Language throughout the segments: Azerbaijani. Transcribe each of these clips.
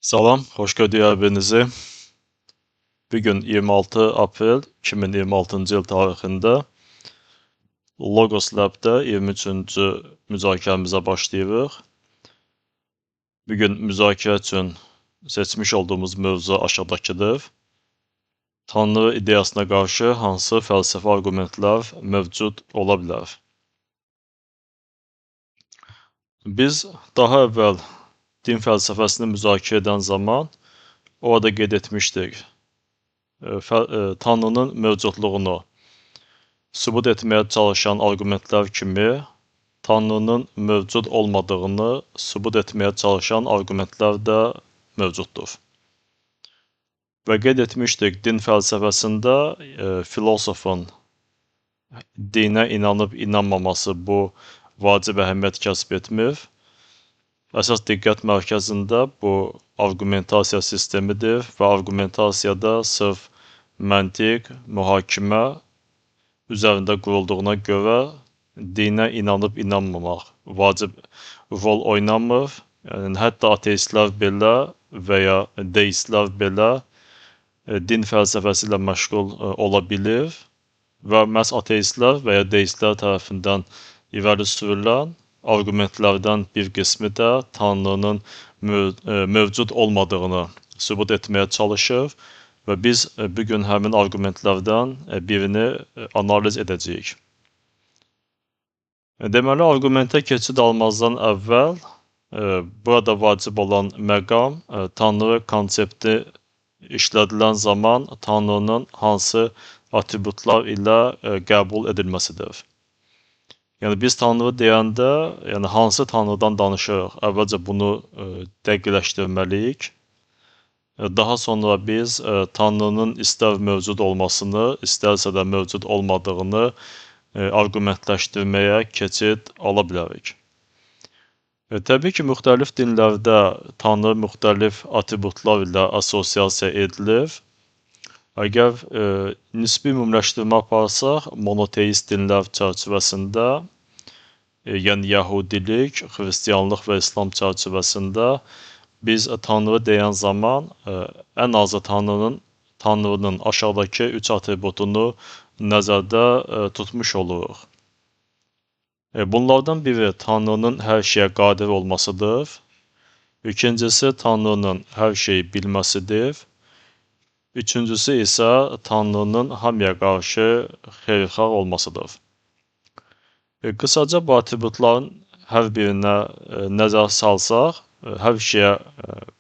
Salam, xoş gördük hər-birinizi. Bugün 26 aprel 2026-cı il tarixində Logos Lab'da 23-cü müzakirəmizə başlayırıq. Bugün müzakirə üçün seçmiş olduğumuz mövzu aşağıdakıdır. Tanrı ideyasına qarşı hansı fəlsəfi arqumentlər mövcud ola bilər? Biz daha əvvəl din fəlsəfəsini müzakirə edən zaman orada qeyd etmişdik. Tanrının mövcudluğunu sübut etməyə çalışan arqumentlər kimi Tanrının mövcud olmadığını sübut etməyə çalışan arqumentlər də mövcuddur. Və qeyd etmişdik, din fəlsəfəsində filosofun dinə inanıb inanmaması bu vacib əhəmiyyət kəsb etmir. Əsas diqqət mərkəzində bu arqumentasiya sistemidir və arqumentasiyada sırf məntiq, mühakimə üzərində qurulduğuna görə dinə inanıb inanmamaq vacib rol oynamır. Yəni, hətta ateistlər belə və ya deistlər belə din fəlsəfəsi ilə məşğul ola bilir və məhz ateistlər və ya deistlər tərəfindən irəli sürülən arqumentlərdən bir qismi də Tanrının mövcud olmadığını sübut etməyə çalışır və biz bugün həmin arqumentlərdən birini analiz edəcəyik. Deməli, arqumentə keçid almazdan əvvəl burada vacib olan məqam Tanrı konsepti işlədilən zaman Tanrının hansı atributlar ilə qəbul edilməsidir. Yəni, biz Tanrı deyəndə, yəni hansı Tanrıdan danışırıq? Əvvəlcə bunu dəqiqləşdirməliyik. Daha sonra biz Tanrının istər mövcud olmasını, istərsə də mövcud olmadığını arqumentləşdirməyə keçid ala bilərik. Təbii ki, müxtəlif dinlərdə Tanrı müxtəlif atributlar ilə assosiasiya edilir. Əgər nisbi ümumiləşdirmə aparsaq, monoteist dinlər çərçivəsində, yəni Yahudilik, Xristianlıq və İslam çərçivəsində biz Tanrı deyən zaman ən azı Tanrının aşağıdakı 3 atributunu nəzərdə tutmuş oluruq. Bunlardan biri Tanrının hər şeyə qadir olmasıdır. İkincisi Tanrının hər şeyi bilməsidir. Üçüncüsü isə Tanrının hamıya qarşı xeyirxah olmasıdır. Qısaca bu atributların hər birinə nəzər salsaq, hər şeyə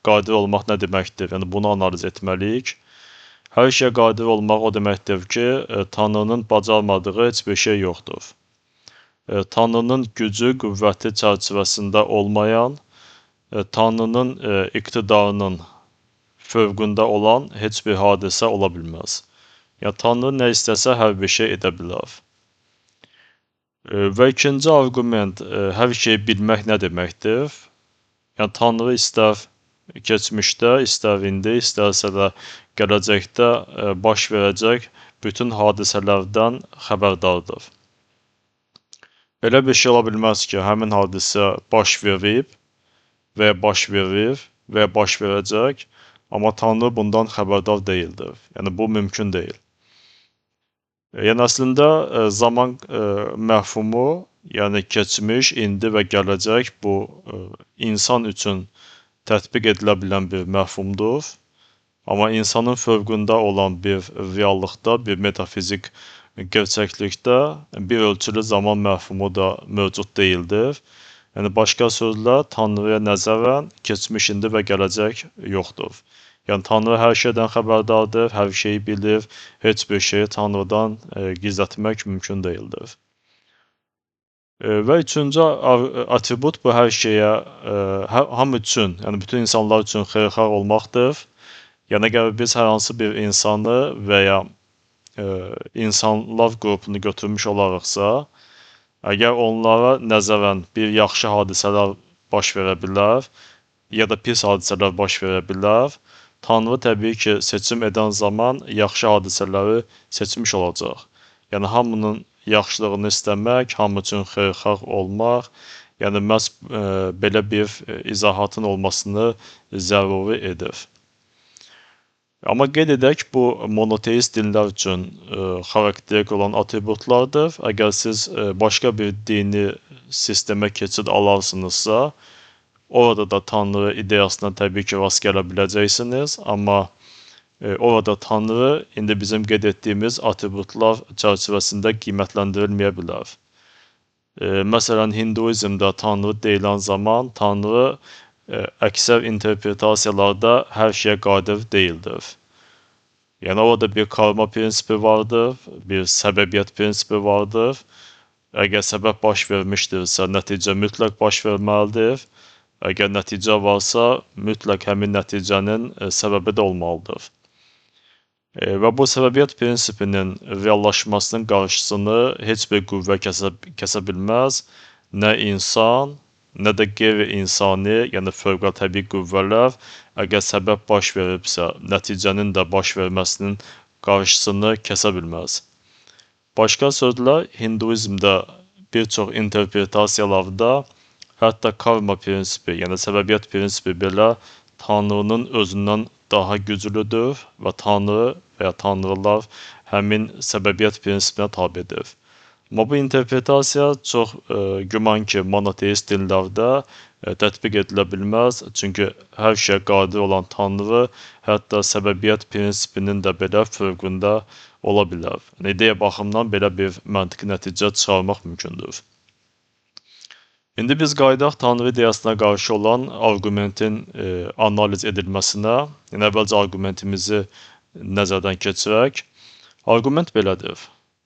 qadir olmaq nə deməkdir? Yəni, bunu analiz etməliyik. Hər şeyə qadir olmaq o deməkdir ki, Tanrının bacarmadığı heç bir şey yoxdur. Tanrının gücü, qüvvəti çərçivəsində olmayan, Tanrının iqtidarının fövqündə olan heç bir hadisə ola bilməz. Yəni, Tanrı nə istəsə hər bir şey edə bilər. Və ikinci arqument, hər şeyi bilmək nə deməkdir? Yəni, Tanrı istər keçmişdə, istər indi, istərsə də gələcəkdə baş verəcək bütün hadisələrdən xəbərdardır. Elə bir şey ola bilməz ki, həmin hadisə baş verib və ya baş verir və ya baş verəcək, amma Tanrı bundan xəbərdar deyildir. Yəni, bu mümkün deyil. Yəni, əslində zaman məfhumu, yəni keçmiş, indi və gələcək bu insan üçün tətbiq edilə bilən bir məfhumdur. Amma insanın fövqündə olan bir reallıqda, bir metafizik gerçəklikdə bir ölçülü zaman məfhumu da mövcud deyildir. Yəni, başqa sözlə, Tanrıya nəzərən keçmiş, indi və gələcək yoxdur. Yəni, Tanrı hər şeydən xəbərdardır, hər şeyi bilir, heç bir şeyi Tanrıdan gizlətmək mümkün deyildir. Və üçüncü atribut bu hər şeyə, hamı üçün, yəni bütün insanlar üçün xeyirxah olmaqdır. Yəni, əgər biz hər hansı bir insanı və ya insanlar qrupunu götürmüş olarıqsa, əgər onlara nəzərən bir yaxşı hadisələr baş verə bilər, ya da pis hadisələr baş verə bilər, Tanrı təbii ki, seçim edən zaman yaxşı hadisələri seçmiş olacaq. Yəni, hamının yaxşılığını istəmək, hamı üçün xeyirxah olmaq, Yəni məhz belə bir izahatın olmasını zəruri edir. Amma qeyd edək, bu monoteist dinlər üçün xarakterik olan atributlardır. Əgər siz başqa bir dini sistemə keçid alarsınızsa, orada da Tanrı ideyasına təbii ki, rast gələ biləcəksiniz. Amma orada Tanrı indi bizim qeyd etdiyimiz atributlar çərçivəsində qiymətləndirilməyə bilər. Məsələn, Hinduizmdə Tanrı deyilən zaman Tanrı əksər interpretasiyalarda hər şeyə qadir deyildir. Yəni orada bir karma prinsipi vardır, bir səbəbiyyət prinsipi vardır. Əgər səbəb baş vermişdirsə, nəticə mütləq baş verməlidir. Əgər nəticə varsa, mütləq həmin nəticənin səbəbi də olmalıdır. Və bu səbəbiyyət prinsipinin reallaşmasının qarşısını heç bir qüvvə kəsə bilməz. Nə insan, nə də qeyri-insani, yəni fövqəltəbii qüvvələr əgər səbəb baş veribsə, nəticənin də baş verməsinin qarşısını kəsə bilməz. Başqa sözlə, Hinduizmdə bir çox interpretasiyalarda hətta karma prinsipi, yəni səbəbiyyət prinsipi belə Tanrının özündən daha güclüdür və Tanrı və ya tanrılar həmin səbəbiyyət prinsipinə tabidir. Amma bu interpretasiya çox güman ki, monoteist dinlərdə tətbiq edilə bilməz. Çünki hər şeyə qadir olan Tanrı hətta səbəbiyyət prinsipinin də belə fövqündə ola bilər. Yəni, ideya baxımından belə bir məntiqi nəticə çıxarmaq mümkündür. İndi biz qayıdaq Tanrı ideyasına qarşı olan arqumentin analiz edilməsinə. Yəni, əvvəlcə arqumentimizi nəzərdən keçirək. Arqument belədir.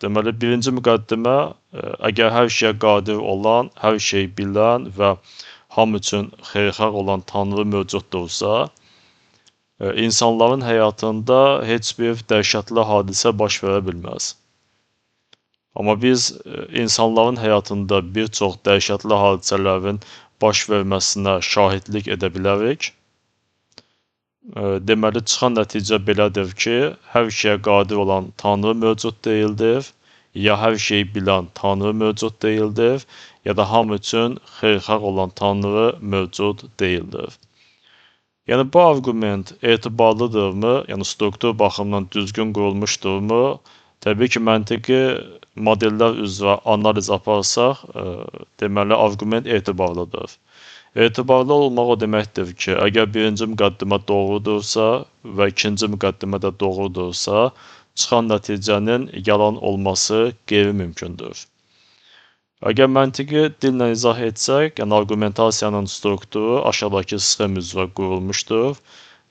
Deməli, birinci müqəddimə, əgər hər şeyə qadir olan, hər şeyi bilən və hamı üçün xeyirxah olan Tanrı mövcuddursa, insanların həyatında heç bir dəhşətli hadisə baş verə bilməz. Amma biz insanların həyatında bir çox dəhşətli hadisələrin baş verməsinə şahidlik edə bilərik. Deməli, çıxan nəticə belədir ki, hər şeyə qadir olan Tanrı mövcud deyildir, ya hər şeyi bilən Tanrı mövcud deyildir, ya da hamı üçün xeyirxah olan Tanrı mövcud deyildir. Yəni, bu arqument etibarlıdırmı, yəni struktur baxımından düzgün qurulmuşdurmu? Təbii ki, məntiqi modellər üzrə analiz aparsaq, deməli, arqument etibarlıdır. Etibarlı olmaq o deməkdir ki, əgər birinci müqəddimə doğrudursa və ikinci müqəddimə də doğrudursa, çıxan nəticənin yalan olması qeyri-mümkündür. Əgər məntiqi dillə izah etsək, yəni arqumentasiyanın strukturu aşağıdakı sxem üzrə qurulmuşdur.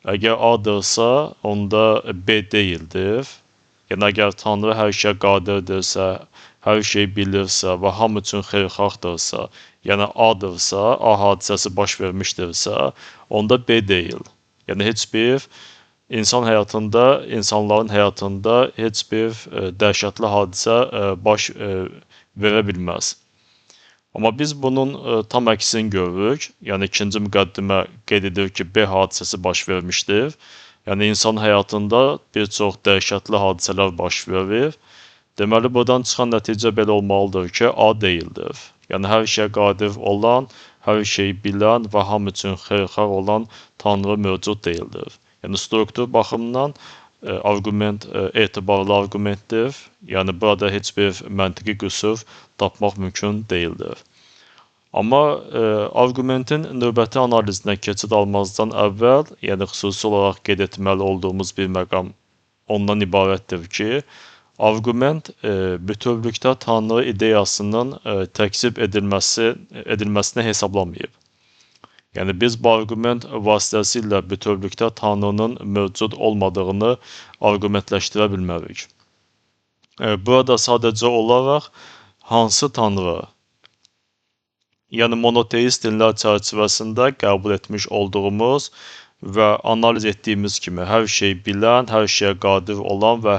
Əgər A-dırsa, onda B deyildir. Yəni, əgər Tanrı hər şeyə qadirdirsə, hər şeyi bilirsə və hamı üçün xeyirxahdırsa, yəni A-dırsa, A hadisəsi baş vermişdirsə, onda B deyil. Yəni, heç bir insanların həyatında heç bir dəhşətli hadisə baş verə bilməz. Amma biz bunun tam əksini görürük. Yəni, ikinci müqəddimə qeyd edir ki, B hadisəsi baş vermişdir. Yəni, insan həyatında bir çox dəhşətli hadisələr baş verir. Deməli, buradan çıxan nəticə belə olmalıdır ki, A deyildir. Yəni, hər şeyə qadir olan, hər şeyi bilən və hamı üçün xeyirxah olan Tanrı mövcud deyildir. Yəni, struktur baxımından arqument etibarlı arqumentdir. Yəni, burada heç bir məntiqi qüsur tapmaq mümkün deyildir. Amma arqumentin növbəti analizinə keçid almazdan əvvəl, yəni xüsusi olaraq qeyd etməli olduğumuz bir məqam ondan ibarətdir ki, arqument bütövlükdə Tanrı ideyasının təkzib edilməsini hesablamayıb. Yəni, biz bu arqument vasitəsilə bütövlükdə Tanrının mövcud olmadığını arqumentləşdirə bilmərik. Burada sadəcə olaraq hansı Tanrı, yəni monoteist dinlər çərçivəsində qəbul etmiş olduğumuz və analiz etdiyimiz kimi hər şeyi bilən, hər şeyə qadir olan və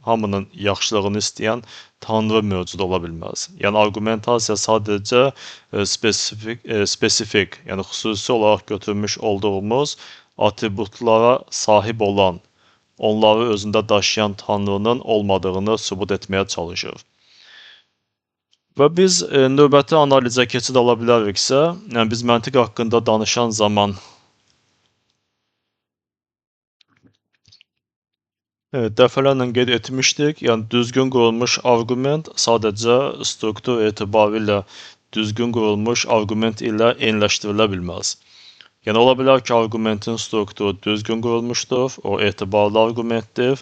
hamının yaxşılığını istəyən Tanrı mövcud ola bilməz. Yəni, arqumentasiya sadəcə spesifik, yəni xüsusi olaraq götürmüş olduğumuz atributlara sahib olan, onları özündə daşıyan Tanrının olmadığını sübut etməyə çalışır. Və biz növbəti analizə keçid ala biləriksə, yəni biz məntiq haqqında danışan zaman dəfələrlə qeyd etmişdik, yəni düzgün qurulmuş arqument sadəcə struktur etibarilə düzgün qurulmuş arqument ilə eyniləşdirilə bilməz. Yəni ola bilər ki, arqumentin strukturu düzgün qurulmuşdur, o etibarlı arqumentdir.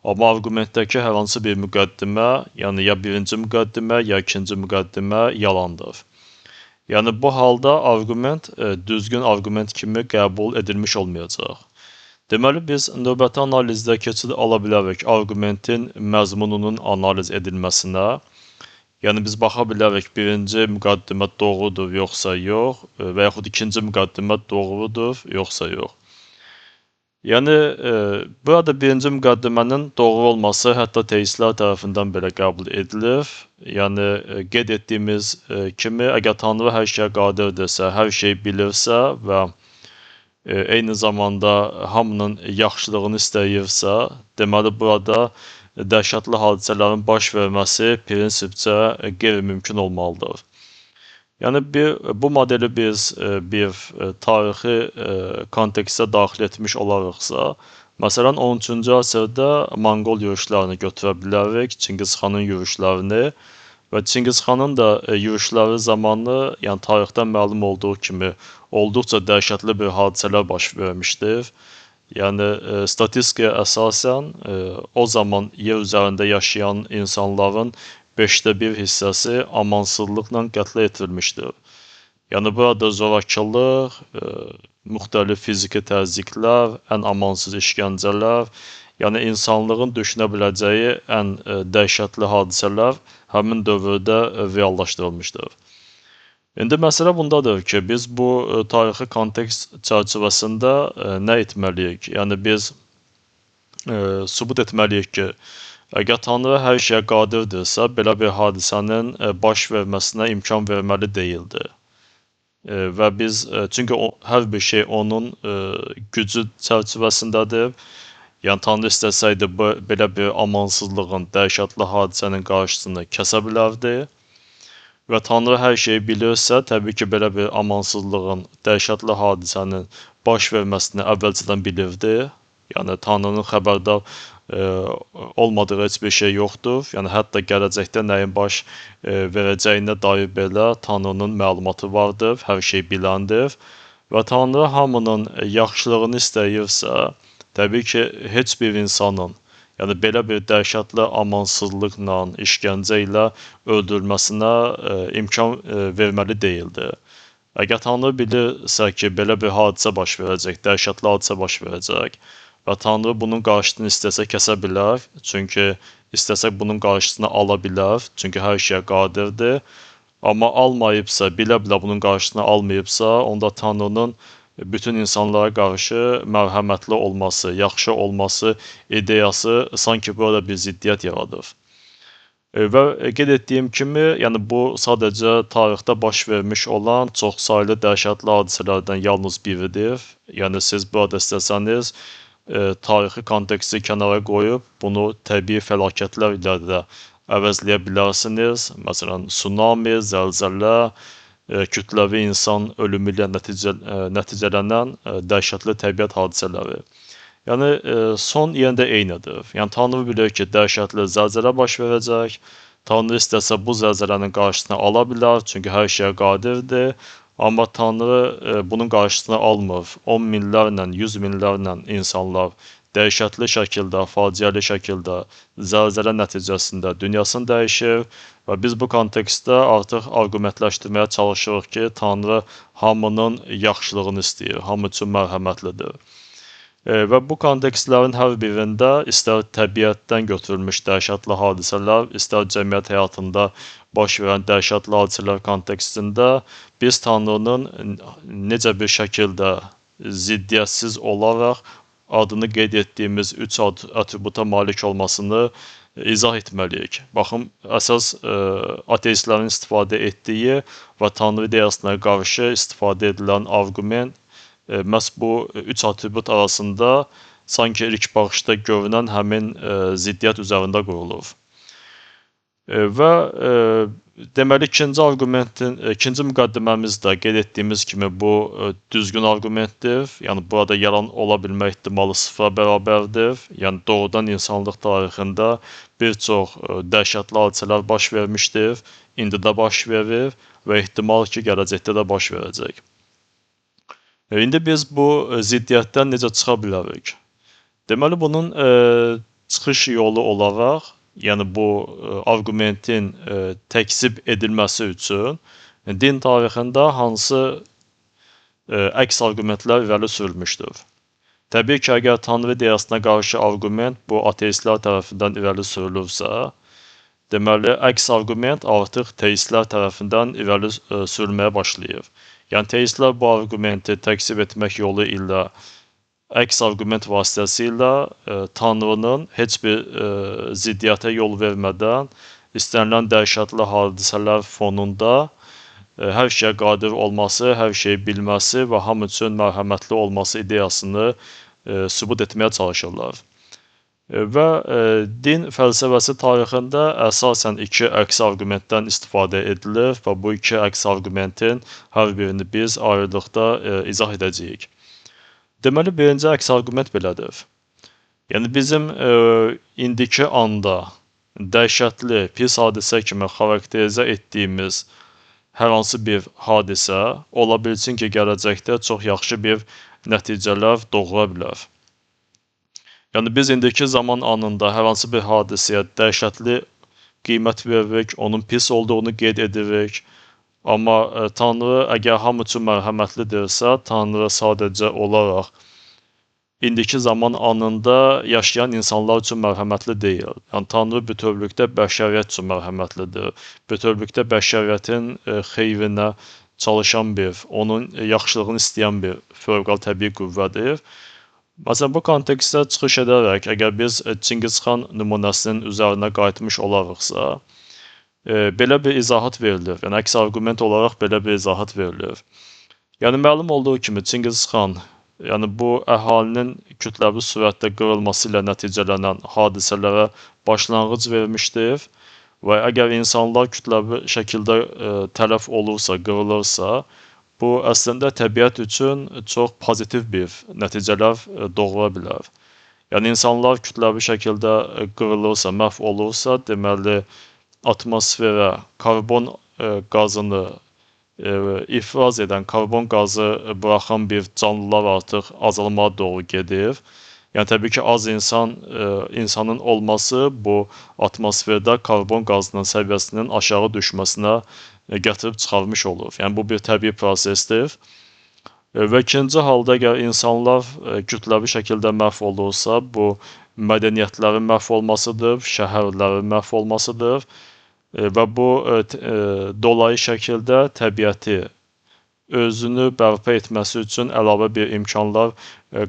Amma arqumentdəki hər hansı bir müqəddimə, yəni ya birinci müqəddimə, ya ikinci müqəddimə yalandır. Yəni bu halda arqument düzgün arqument kimi qəbul edilmiş olmayacaq. Deməli biz növbəti analizdə keçid ala bilərik arqumentin məzmununun analiz edilməsinə. Yəni biz baxa bilərik birinci müqəddimə doğrudur yoxsa yox və yaxud ikinci müqəddimə doğrudur yoxsa yox. Yəni burada birinci müqəddimənin doğru olması hətta teistlər tərəfindən belə qəbul edilir. Yəni qeyd etdiyimiz kimi əgər Tanrı hər şeyə qadirdirsə, hər şeyi bilirsə və eyni zamanda hamının yaxşılığını istəyirsə, deməli burada dəhşətli hadisələrin baş verməsi prinsipcə qeyri-mümkün olmalıdır. Yəni bu modeli biz bir tarixi kontekstə daxil etmiş olarıqsa, məsələn 13-cü əsrdə Monqol yürüşlərini götürə bilərik, Çingizxanın yürüşlərini və Çingizxanın da yürüşləri zamanı, yəni tarixdən məlum olduğu kimi olduqca dəhşətli bir hadisələr baş vermişdir. Yəni statistikaya əsasən o zaman yer üzərində yaşayan insanların 1/5 hissəsi amansızlıqla qətlə yetirilmişdir. Yəni burada zorakılıq, müxtəlif fiziki təzyiqlər, ən amansız işgəncələr, yəni insanlığın düşünə biləcəyi ən dəhşətli hadisələr həmin dövrdə reallaşdırılmışdır. İndi məsələ bundadır ki, biz bu tarixi kontekst çərçivəsində nə etməliyik? Yəni biz sübut etməliyik ki, əgər Tanrı hər şeyə qadirdirsə, belə bir hadisənin baş verməsinə imkan verməli deyildi. Və biz, çünki hər bir şey onun gücü çərçivəsindədir. Yəni Tanrı istəsəydi belə bir amansızlığın, dəhşətli hadisənin qarşısını kəsə bilərdi. Və Tanrı hər şeyi bilirsə, təbii ki, belə bir amansızlığın, dəhşətli hadisənin baş verməsini əvvəlcədən bilirdi. Yəni Tanrının xəbərdar olmadığı heç bir şey yoxdur. Yəni hətta gələcəkdə nəyin baş verəcəyinə dair belə Tanrının məlumatı vardır, hər şey biləndir. Və Tanrı hamının yaxşılığını istəyirsə, təbii ki, heç bir insanın, yəni belə bir dəhşətli amansızlıqla, işgəncə ilə öldürülməsinə imkan verməli deyildi. Əgər Tanrı bilirsə ki, belə bir hadisə baş verəcək, dəhşətli hadisə baş verəcək və Tanrı bunun qarşısını istəsə kəsə bilər, çünki istəsək bunun qarşısını ala bilər, çünki hər şeyə qadirdir. Amma almayıbsa, bilə-bilə bunun qarşısını almayıbsa, onda Tanrının bütün insanlara qarşı mərhəmətli olması, yaxşı olması ideyası sanki burada bir ziddiyyət yaradır. Və qeyd etdiyim kimi, yəni bu sadəcə tarixdə baş vermiş olan çoxsaylı dəhşətli hadisələrdən yalnız biridir. Yəni siz burada istəsəniz tarixi konteksti kənara qoyub bunu təbii fəlakətlər ilə də əvəzləyə bilərsiniz. Məsələn, tsunami, zəlzələ, kütləvi insan ölümü ilə nəticələnən dəhşətli təbiət hadisələri. Yəni son yerində eynidir. Yəni Tanrı bilir ki, dəhşətli zəlzələ baş verəcək. Tanrı istəsə bu zəlzələnin qarşısını ala bilər, çünki hər şeyə qadirdir. Amma Tanrı bunun qarşısını almır. 10 minlərlə, 100 minlərlə insanlar dəhşətli şəkildə, faciəli şəkildə zəlzələ nəticəsində dünyasını dəyişir və biz bu kontekstdə artıq arqumentləşdirməyə çalışırıq ki, Tanrı hamının yaxşılığını istəyir, hamı üçün mərhəmətlidir. Və bu kontekstlərin hər birində istər təbiətdən götürülmüş dəhşətli hadisələr, istər cəmiyyət həyatında baş verən dəhşətli hadisələr kontekstində biz Tanrının necə bir şəkildə ziddiyyətsiz olaraq adını qeyd etdiyimiz 3 atributa malik olmasını izah etməliyik. Baxın, əsas ateistlərin istifadə etdiyi və Tanrı ideyasına qarşı istifadə edilən arqument məhz bu 3 atribut arasında sanki ilk baxışda görünən həmin ziddiyyət üzərində qurulur. Və Deməli, ikinci müqəddiməmiz də qeyd etdiyimiz kimi bu düzgün arqumentdir. Yəni burada yalan ola bilmə ehtimalı sıfıra bərabərdir. Yəni doğrudan insanlıq tarixində bir çox dəhşətli hadisələr baş vermişdir, indi də baş verir və ehtimal ki, gələcəkdə də baş verəcək. İndi biz bu ziddiyyətdən necə çıxa bilərik? Deməli, bunun çıxış yolu olaraq, yəni bu arqumentin təkzib edilməsi üçün din tarixində hansı əks arqumentlər irəli sürülmüşdür? Təbii ki, əgər Tanrı ideyasına qarşı arqument bu ateistlər tərəfindən irəli sürülürsə, deməli, əks arqument artıq teistlər tərəfindən irəli sürülməyə başlayır. Yəni, teistlər bu arqumenti təkzib etmək yolu ilə əks arqument vasitəsilə Tanrının heç bir ziddiyyətə yol vermədən istənilən dəhşətli hadisələr fonunda hər şeyə qadir olması, hər şeyi bilməsi və hamı üçün mərhəmətli olması ideyasını sübut etməyə çalışırlar. Və din fəlsəfəsi tarixində əsasən iki əks arqumentdən istifadə edilir və bu iki əks arqumentin hər birini biz ayrılıqda izah edəcəyik. Deməli, birinci əks arqument belədir. Yəni, bizim indiki anda dəhşətli, pis hadisə kimi xarakterizə etdiyimiz hər hansı bir hadisə ola bilsin ki, gələcəkdə çox yaxşı bir nəticələr doğura bilər. Yəni, biz indiki zaman anında hər hansı bir hadisəyə dəhşətli qiymət veririk, onun pis olduğunu qeyd edirik. Amma Tanrı əgər hamı üçün mərhəmətlidirsə, Tanrı sadəcə olaraq indiki zaman anında yaşayan insanlar üçün mərhəmətli deyil. Yəni, Tanrı bütövlükdə bəşəriyyət üçün mərhəmətlidir. Bütövlükdə bəşəriyyətin xeyrinə çalışan bir, onun yaxşılığını istəyən bir fövqəladə təbii qüvvədir. Məsələn, bu kontekstdə çıxış edərək, əgər biz Çingiz xan nümunəsinin üzərinə qayıtmış olarıqsa, belə bir izahat verilir. Yəni, əks arqument olaraq belə bir izahat verilir. Yəni, məlum olduğu kimi Çingiz xan, yəni bu əhalinin kütləvi sürətdə qırılması ilə nəticələnən hadisələrə başlanğıc vermişdir və əgər insanlar kütləvi şəkildə tələf olursa, qırılırsa, bu əslində təbiət üçün çox pozitiv bir nəticələr doğura bilər. Yəni, insanlar kütləvi şəkildə qırılırsa, məhv olursa, deməli, atmosferə karbon qazını ifraz edən, karbon qazı buraxan bir canlılar artıq azalmağa doğru gedir. Yəni, təbii ki, az insanın olması bu atmosferdə karbon qazının səviyyəsinin aşağı düşməsinə gətirib çıxarmış olur. Yəni, bu bir təbii prosesdir. Və ikinci halda, əgər insanlar kütləvi şəkildə məhv olursa, bu mədəniyyətlərin məhv olmasıdır, şəhərlərin məhv olmasıdır və bu dolayı şəkildə təbiəti özünü bərpa etməsi üçün əlavə bir imkanlar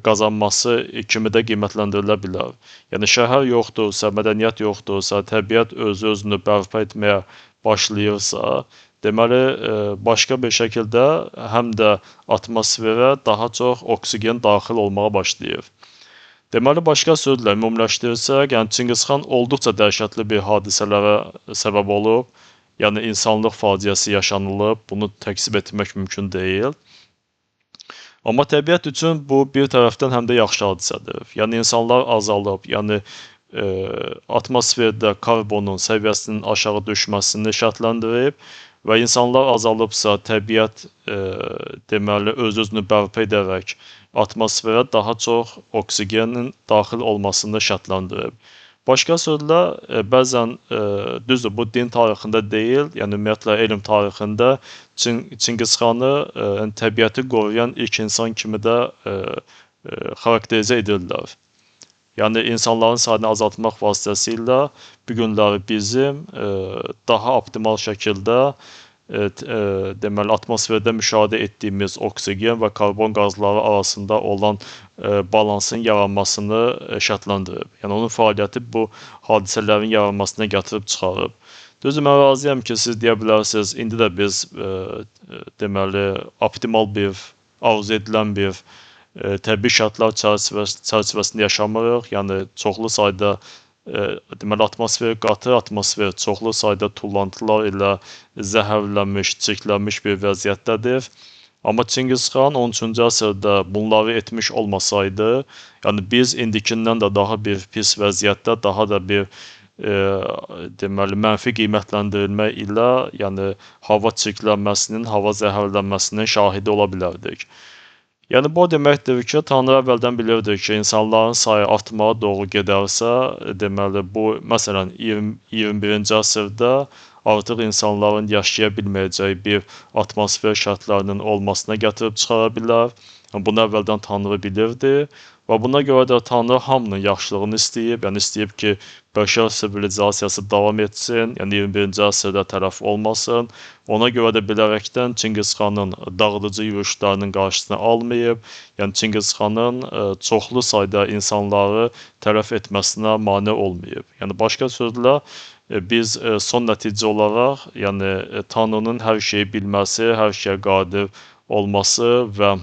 qazanması kimi də qiymətləndirilə bilər. Yəni, şəhər yoxdursa, mədəniyyət yoxdursa, təbiət özünü bərpa etməyə başlayırsa, deməli, başqa bir şəkildə həm də atmosferə daha çox oksigen daxil olmağa başlayır. Deməli, başqa sözlə ümumiləşdirsək, yəni Çingiz xan olduqca dəhşətli bir hadisələrə səbəb olub, yəni insanlıq faciəsi yaşanılıb, bunu təkzib etmək mümkün deyil. Amma təbiət üçün bu bir tərəfdən həm də yaxşı hadisədir. Yəni, insanlar azalıb, yəni atmosferdə karbonun səviyyəsinin aşağı düşməsini şərtləndirib və insanlar azalıbsa, təbiət deməli, öz-özünü bərpa edərək atmosferə daha çox oksigenin daxil olmasını şərtləndirib. Başqa sözlə, bəzən düzdür, bu din tarixində deyil, yəni ümumiyyətlə elm tarixində Çingiz xanı təbiəti qoruyan ilk insan kimi də xarakterizə edirlər. Yəni, insanların sayını azaltmaq vasitəsilə bu günləri bizim daha optimal şəkildə deməli, atmosferdə müşahidə etdiyimiz oksigen və karbon qazları arasında olan balansın yaranmasını şərtləndirib. Yəni, onun fəaliyyəti bu hadisələrin yaranmasına gətirib çıxarıb. Düzdür, mən razıyam ki, siz deyə bilərsiniz, indi də biz deməli, optimal bir, arzu edilən bir təbii şərtlər çərçivəsində yaşamırıq. Yəni, çoxlu sayda deməli atmosfer qatı, atmosfer çoxlu sayda tullantılar ilə zəhərlənmiş, çirklənmiş bir vəziyyətdədir. Amma Çingiz xan 13-cü əsrdə bunları etmiş olmasaydı, yəni biz indikindən də daha bir pis vəziyyətdə, daha da bir deməli mənfi qiymətləndirilmə ilə, yəni hava çirklənməsinin, hava zəhərlənməsinin şahidi ola bilərdik. Yəni bu deməkdir ki, Tanrı əvvəldən bilirdi ki, insanların sayı artmağa doğru gedərsə, deməli bu məsələn 21-ci əsrdə artıq insanların yaşaya bilməyəcəyi bir atmosfer şərtlərinin olmasına gətirib çıxara bilər. Bunu əvvəldən Tanrı bilirdi və buna görə də Tanrı hamının yaxşılığını istəyib, yəni istəyib ki, bəşər sivilizasiyası davam etsin, yəni 21-ci əsrdə tərəf olmasın. Ona görə də bilərəkdən Çingiz xanın dağıdıcı yürüşlərinin qarşısını almayıb, yəni Çingiz xanın çoxlu sayda insanları tərəf etməsinə mane olmayıb. Yəni başqa sözlə biz son nəticə olaraq, yəni Tanrının hər şeyi bilməsi, hər şeyə qadir olması və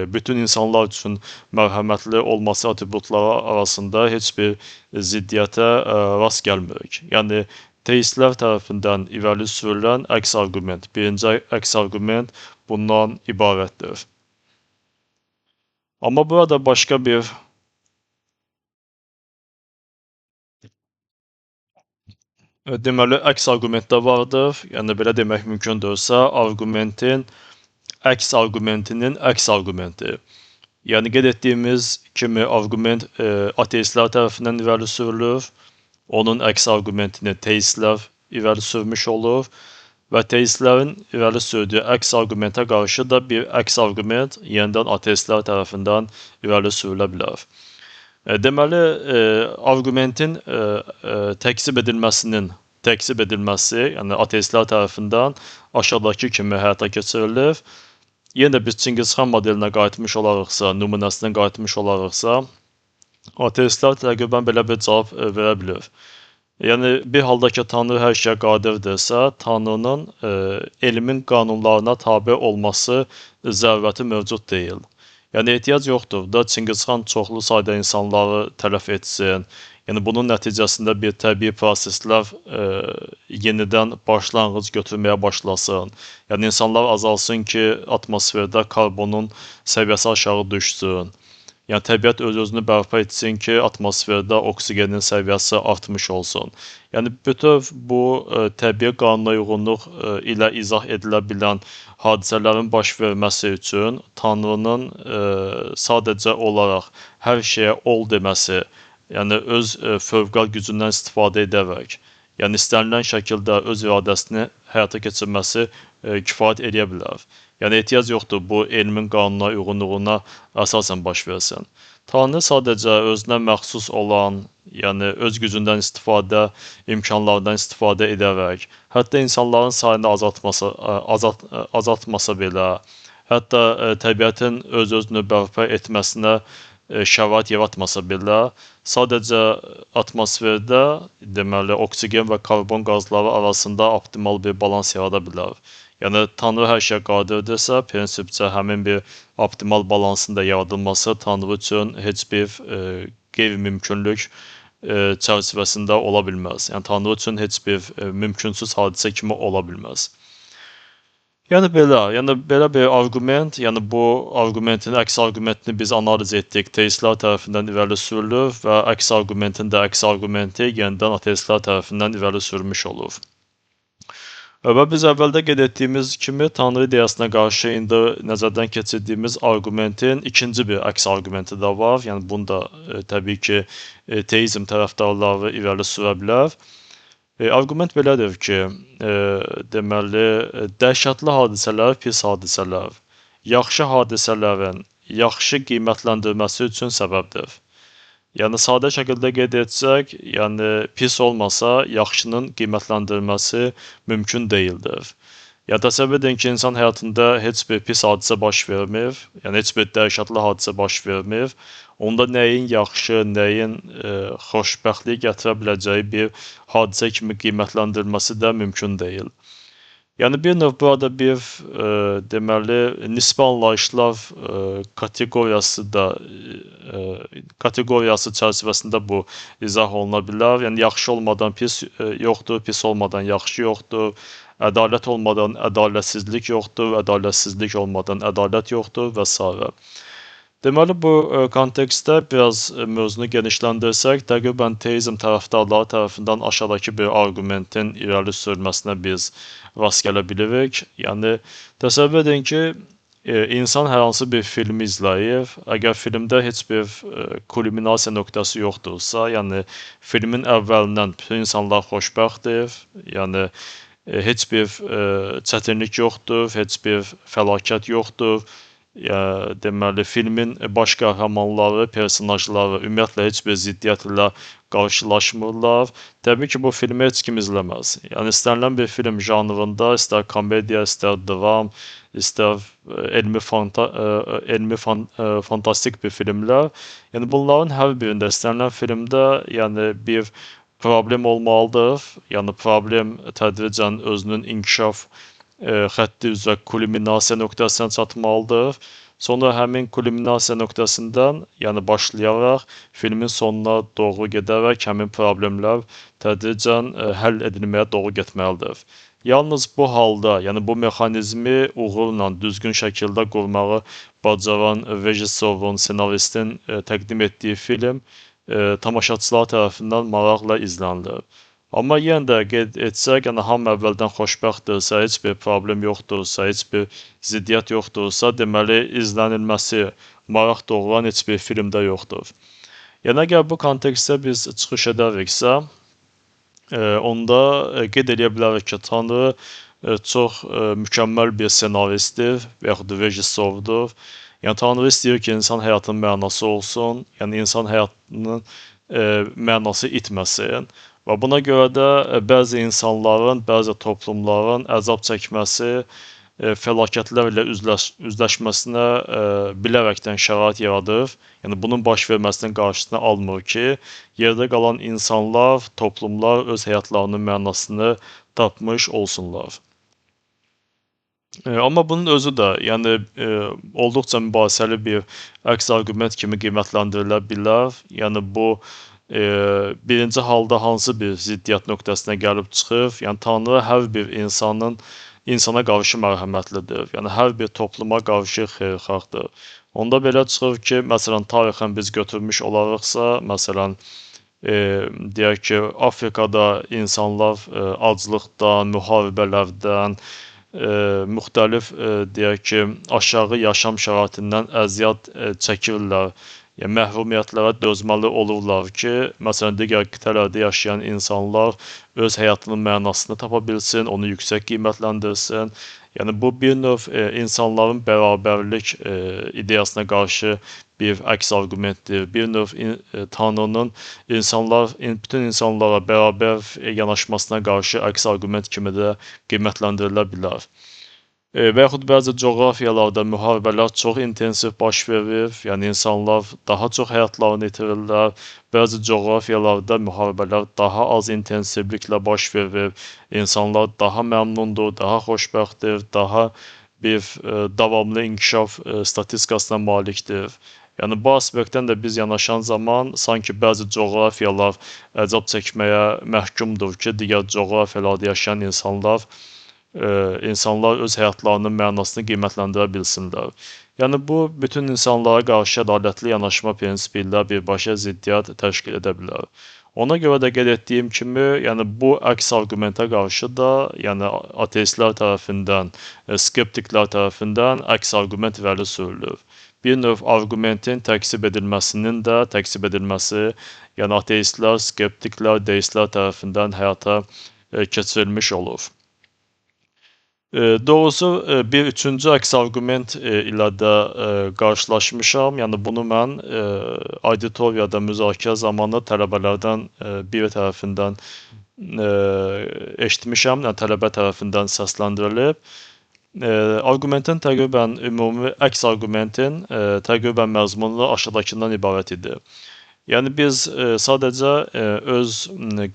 bütün insanlar üçün mərhəmətli olması atributları arasında heç bir ziddiyyətə rast gəlmirik. Yəni teistlər tərəfindən irəli sürülən əks arqument, birinci əks arqument bundan ibarətdir. Amma burada başqa bir deməli əks arqument də vardır. Yəni belə demək mümkündürsə, arqumentin əks arqumentinin əks arqumenti. Yəni qeyd etdiyimiz kimi arqument ateistlər tərəfindən irəli sürülür. Onun əks arqumentini teistlər irəli sürmüş olur və teistlərin irəli sürdüyü əks arqumentə qarşı da bir əks arqument yenidən ateistlər tərəfindən irəli sürülə bilər. Deməli, arqumentin təkzib edilməsi, yəni ateistlər tərəfindən aşağıdakı kimi həyata keçirilir. Yenə də biz Çingiz xan modelinə qayıtmış olarıqsa, nümunəsinə qayıtmış olarıqsa, ateistlər təqribən belə bir cavab verə bilir. Yəni, bir halda ki, Tanrı hər şeyə qadirdirsə, Tanrının elmin qanunlarına tabe olması zərurəti mövcud deyil. Yəni, ehtiyac yoxdur da Çingiz xan çoxlu sayda insanları tələf etsin. Yəni, bunun nəticəsində bir təbii proseslər yenidən başlanğıc götürməyə başlasın. Yəni, insanlar azalsın ki, atmosferdə karbonun səviyyəsi aşağı düşsün. Yəni, təbiət öz-özünü bərpa etsin ki, atmosferdə oksigenin səviyyəsi artmış olsun. Yəni, bütöv bu təbii qanuna uyğunluq ilə izah edilə bilən hadisələrin baş verməsi üçün Tanrının sadəcə olaraq hər şeyə ol deməsi, yəni öz fövqəl gücündən istifadə edərək, yəni istənilən şəkildə öz iradəsini həyata keçirməsi kifayət edə bilər. Yəni ehtiyac yoxdur bu elmin qanuna uyğunluğuna əsasən baş versin. Tanrı sadəcə özünə məxsus olan, yəni öz gücündən istifadə, imkanlardan istifadə edərək, hətta insanların sayını azaltmasa belə, hətta təbiətin öz-özünü bərpa etməsinə şərait yaratmasa belə, sadəcə atmosferdə, deməli, oksigen və karbon qazları arasında optimal bir balans yarada bilər. Yəni, Tanrı hər şeyə qadirdirsə, prinsipcə həmin bir optimal balansın da yaradılması Tanrı üçün heç bir qeyri-mümkünlük çərçivəsində ola bilməz. Yəni, Tanrı üçün heç bir mümkünsüz hadisə kimi ola bilməz. Yəni belə bir arqument, yəni bu arqumentin əks arqumentini biz analiz etdik, teistlər tərəfindən irəli sürülür və əks arqumentin də əks arqumenti yenidən ateistlər tərəfindən irəli sürülmüş olur. Və biz əvvəldə qeyd etdiyimiz kimi Tanrı ideyasına qarşı indi nəzərdən keçirdiyimiz arqumentin ikinci bir əks arqumenti də var. Yəni bunu da təbii ki, teizm tərəfdarları irəli sürə bilər. Arqument belədir ki, deməli, dəhşətli hadisələr, pis hadisələr, yaxşı hadisələrin yaxşı qiymətləndirməsi üçün səbəbdir. Yəni, sadə şəkildə qeyd etsək, yəni, pis olmasa, yaxşının qiymətləndirilməsi mümkün deyildir. Yəni, təsəvvür edin ki, insan həyatında heç bir pis hadisə baş vermir, yəni heç bir dəhşətli hadisə baş vermir. Onda nəyin yaxşı, nəyin xoşbəxtlik gətirə biləcəyi bir hadisə kimi qiymətləndirilməsi də mümkün deyil. Yəni bir növ burada bir deməli nisbi anlayışlar kateqoriyası çərçivəsində bu izah oluna bilər. Yəni yaxşı olmadan pis yoxdur, pis olmadan yaxşı yoxdur. Ədalət olmadan ədalətsizlik yoxdur, ədalətsizlik olmadan ədalət yoxdur və s. Deməli, bu kontekstdə biraz mövzunu genişləndirsək, təqribən teizm tərəfdarları tərəfindən aşağıdakı bir arqumentin irəli sürülməsinə biz rast gələ bilirik. Yəni, təsəvvür edin ki, insan hər hansı bir filmi izləyir. Əgər filmdə heç bir kulminasiya nöqtəsi yoxdursa, yəni filmin əvvəlindən bütün insanlar xoşbəxtdir, yəni heç bir çətinlik yoxdur, heç bir fəlakət yoxdur. Deməli, filmin baş qəhrəmanları, personajları ümumiyyətlə heç bir ziddiyyət ilə qarşılaşmırlar. Təbii ki, bu filmi heç kim izləməz. Yəni, istənilən bir film janrında, istər komediya, istər dram, istər fantastik bir filmlər. Yəni, bunların hər birində, istənilən filmdə yəni bir problem olmalıdır. Yəni, problem tədricən özünün inkişaf xətti üzrə kulminasiya nöqtəsinə çatmalıdır. Sonra həmin kulminasiya nöqtəsindən, yəni başlayaraq filmin sonuna doğru gedərək həmin problemlər tədricən həll edilməyə doğru getməlidir. Yalnız bu halda, yəni bu mexanizmi uğurla, düzgün şəkildə qurmağı bacaran rejissorun, senaristin təqdim etdiyi film tamaşaçılar tərəfindən maraqla izlənilir. Amma yenə də qeyd etsək, yəni hamı əvvəldən xoşbəxtdirsə, heç bir problem yoxdursa, heç bir ziddiyyət yoxdursa, deməli izlənilməsi maraq doğuran heç bir filmdə yoxdur. Yəni əgər bu kontekstdə biz çıxış edəriksə, onda qeyd edə bilərik ki, Tanrı çox mükəmməl bir senaristdir və yaxud rejissordur. Yəni Tanrı istəyir ki, insan həyatının mənası olsun, yəni insan həyatının mənası itməsin. Və buna görə də bəzi insanların, bəzi toplumların əzab çəkməsi, fəlakətlərlə üzləşməsinə bilərəkdən şərait yaradır. Yəni bunun baş verməsinin qarşısını almır ki, yerdə qalan insanlar, toplumlar öz həyatlarının mənasını tapmış olsunlar. Amma bunun özü də, yəni olduqca mübahisəli bir əks arqument kimi qiymətləndirilə bilər. Yəni bu birinci halda hansı bir ziddiyyət nöqtəsinə gəlib çıxır? Yəni Tanrı hər bir insana qarşı mərhəmətlidir. Yəni hər bir topluma qarşı xeyirxahdır. Onda belə çıxır ki, məsələn tarixən biz götürmüş olarıqsa, məsələn deyək ki, Afrikada insanlar aclıqdan, müharibələrdən, müxtəlif deyək ki, aşağı yaşam şəraitindən əziyyət çəkirlər. Yəni məhrumiyyətlərə dözməli olurlar ki, məsələn digər qitələrdə yaşayan insanlar öz həyatının mənasını tapa bilsin, onu yüksək qiymətləndirsin. Yəni bu bir növ insanların bərabərlik ideyasına qarşı bir əks arqumentdir. Bir növ Tanrının bütün insanlara bərabər yanaşmasına qarşı əks arqument kimi də qiymətləndirilə bilər. Və yaxud bəzi coğrafiyalarda müharibələr çox intensiv baş verir, yəni insanlar daha çox həyatlarını itirirlər. Bəzi coğrafiyalarda müharibələr daha az intensivliklə baş verir, insanlar daha məmnundur, daha xoşbəxtdir, daha bir davamlı inkişaf statistikasına malikdir. Yəni bu aspektdən də biz yanaşan zaman sanki bəzi coğrafiyalar əzab çəkməyə məhkumdur ki, digər coğrafiyalarda yaşayan insanlar öz həyatlarının mənasını qiymətləndirə bilsinlər. Yəni bu bütün insanlara qarşı ədalətli yanaşma prinsipi ilə birbaşa ziddiyyət təşkil edə bilər. Ona görə də qeyd etdiyim kimi, yəni bu əks arqumentə qarşı da, yəni ateistlər tərəfindən, skeptiklər tərəfindən əks arqument irəli sürülür. Bir növ arqumentin təksib edilməsi, yəni ateistlər, skeptiklər, deistlər tərəfindən həyata keçirilmiş olur. Doğrusu bir üçüncü əks arqument ilə də qarşılaşmışam. Yəni bunu mən auditoriyada müzakirə zamanı tələbələrdən biri tərəfindən eşitmişəm, yəni tələbə tərəfindən səsləndirilib. Arqumentin ümumi əks arqumentin təqribən məzmunu aşağıdakından ibarət idi. Yəni biz sadəcə öz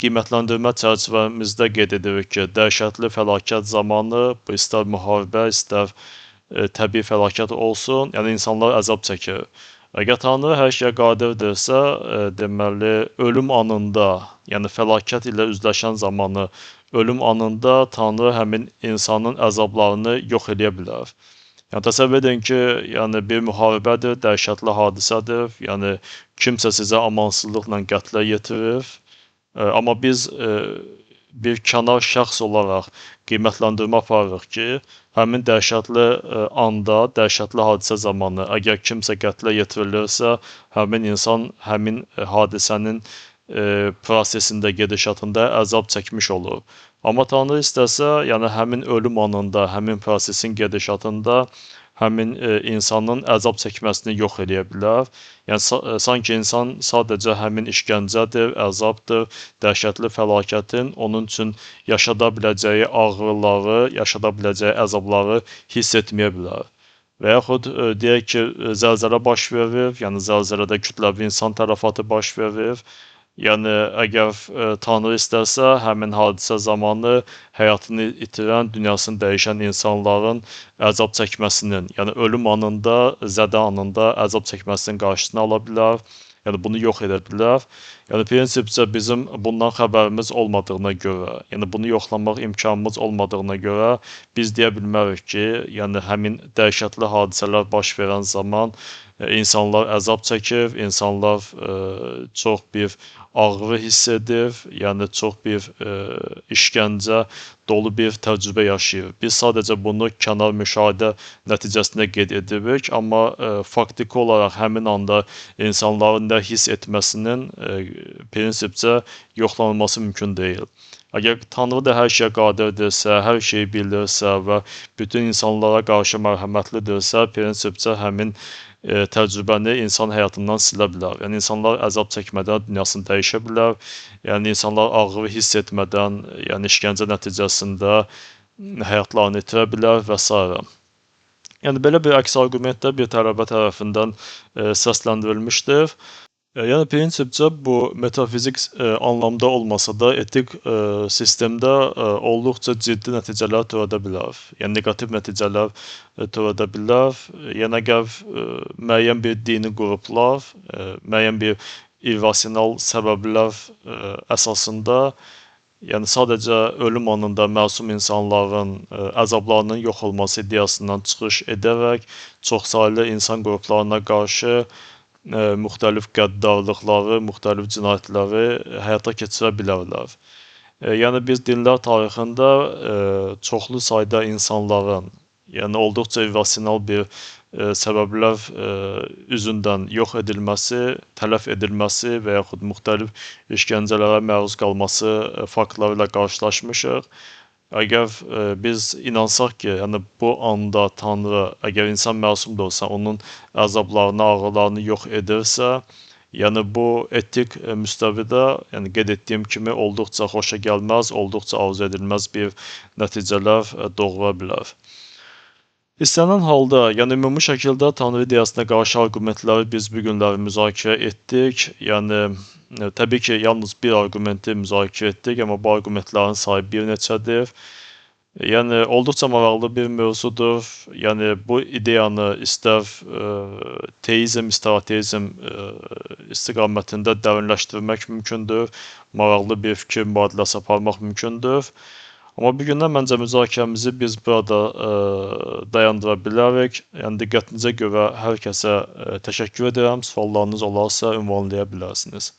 qiymətləndirmə çərçivəmizdə qeyd edirik ki, dəhşətli fəlakət zamanı, bu istər müharibə, istər təbii fəlakət olsun, yəni insanlar əzab çəkir. Əgər Tanrı hər şeyə qadirdirsə, deməli ölüm anında, yəni fəlakət ilə üzləşən zamanı, ölüm anında Tanrı həmin insanın əzablarını yox edə bilər. Yəni təsəvvür edin ki, yəni bir müharibədir, dəhşətli hadisədir. Yəni kimsə sizə amansızlıqla qətlə yetirir. Amma biz bir kənar şəxs olaraq qiymətləndirmə aparırıq ki, həmin dəhşətli anda, dəhşətli hadisə zamanı əgər kimsə qətlə yetirilirsə, həmin insan həmin hadisənin prosesində, gedişatında əzab çəkmiş olur. Amma Tanrı istəsə, yəni həmin ölüm anında, həmin prosesin gedişatında həmin insanın əzab çəkməsini yox edə bilər. Yəni sanki insan sadəcə həmin işgəncədir, əzabdır, dəhşətli fəlakətin onun üçün yaşada biləcəyi ağrıları, yaşada biləcəyi əzabları hiss etməyə bilər. Və yaxud deyək ki, zəlzələ baş verir, yəni zəlzələdə kütləvi insan tələfatı baş verir. Yəni əgər Tanrı istərsə, həmin hadisə zamanı həyatını itirən, dünyasını dəyişən insanların əzab çəkməsinin, yəni ölüm anında, zədə anında əzab çəkməsinin qarşısını ala bilər. Yəni bunu yox edə bilər. Yəni prinsipcə bizim bundan xəbərimiz olmadığına görə, yəni bunu yoxlamaq imkanımız olmadığına görə biz deyə bilmərik ki, yəni həmin dəhşətli hadisələr baş verən zaman insanlar əzab çəkir, insanlar çox bir ağrı hiss edir, yəni çox bir işgəncə dolu bir təcrübə yaşayır. Biz sadəcə bunu kənar müşahidə nəticəsində qeyd edirik, amma faktiki olaraq həmin anda insanların nə hiss etməsinin prinsipcə yoxlanılması mümkün deyil. Əgər Tanrı da hər şeyə qadirdirsə, hər şeyi bilirsə və bütün insanlara qarşı mərhəmətlidirsə, prinsipcə həmin təcrübəni insan həyatından silə bilər. Yəni insanlar əzab çəkmədən dünyasını dəyişə bilər. Yəni insanlar ağrı hiss etmədən, yəni işgəncə nəticəsində həyatlarını itirə bilər və s. Yəni belə bir əks arqument də bir tələbə tərəfindən səsləndirilmişdir. Yəni prinsipcə bu metafizik anlamda olmasa da etik sistemdə olduqca ciddi nəticələr törədə bilər. Yəni neqativ nəticələr törədə bilər. Yəni əgər müəyyən bir dini qruplar, müəyyən bir irrasional səbəblər əsasında, yəni sadəcə ölüm anında məsum insanların əzablarının yox olması ideyasından çıxış edərək çoxsaylı insan qruplarına qarşı müxtəlif qəddarlıqları, müxtəlif cinayətləri həyata keçirə bilərlər. Yəni biz dinlər tarixində çoxlu sayda insanların, yəni olduqca irrasional bir səbəblər üzündən yox edilməsi, tələf edilməsi və yaxud müxtəlif işgəncələrə məruz qalması faktları ilə qarşılaşmışıq. Əgər biz inansaq ki, yəni bu anda Tanrı, əgər insan məsumdursa, onun əzablarını, ağrılarını yox edirsə, yəni bu etik müstəvidə, yəni qeyd etdiyim kimi olduqca xoşa gəlməz, olduqca arzu edilməz bir nəticələr doğura bilər. İstənilən halda, yəni ümumi şəkildə Tanrı ideyasına qarşı arqumentləri biz bu günləri müzakirə etdik. Yəni təbii ki, yalnız bir arqumenti müzakirə etdik, amma bu arqumentlərin sayı bir neçədir. Yəni olduqca maraqlı bir mövzudur. Yəni bu ideyanı istər teizm, istər ateizm istiqamətində dərinləşdirmək mümkündür. Maraqlı bir fikir mübadiləsi aparmaq mümkündür. Amma bu gündən məncə müzakirəmizi biz burada dayandıra bilərik. Yəni diqqətinizə görə hər kəsə təşəkkür edirəm. Suallarınız olarsa ünvanlaya bilərsiniz.